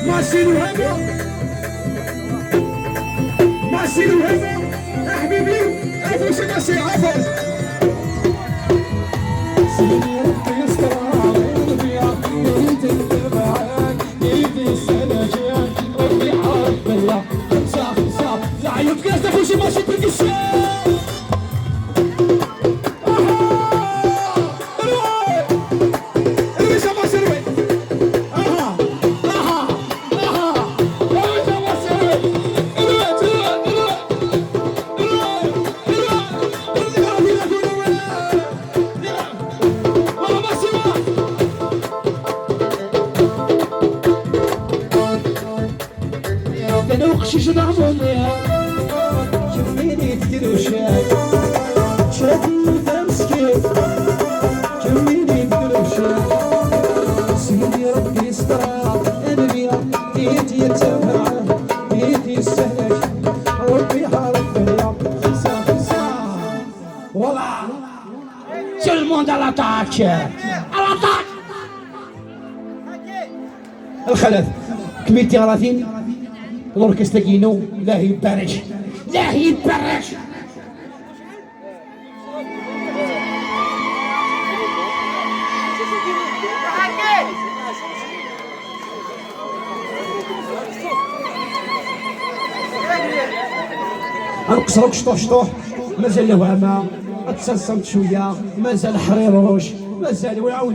ماشي الوهبة ماشي الوهبة يا حبيبي عفوش ماشي عفوش سيدي ربي يستر على قلبي انت تبعك ايدي السناجين ربي عارف بيا صح صح زعيم كاس تفوشي ماشي بالقشاش وقشيش ضعفوني كميني تدروشات شادي تمسكين كميني تدروشات سيدي ربي يستر انا بيا بيتي يتبع بيتي يستهلك ربي حالك بيا خمسة والله tout le monde à l'attaque الخلف كميتي غلاثين الأوركسترا كينو لا يبارك لا يبارك غنقصروك شطوح شطوح مازال الوهمة تسلسلت شوية مازال حرير روش مازال ويعاود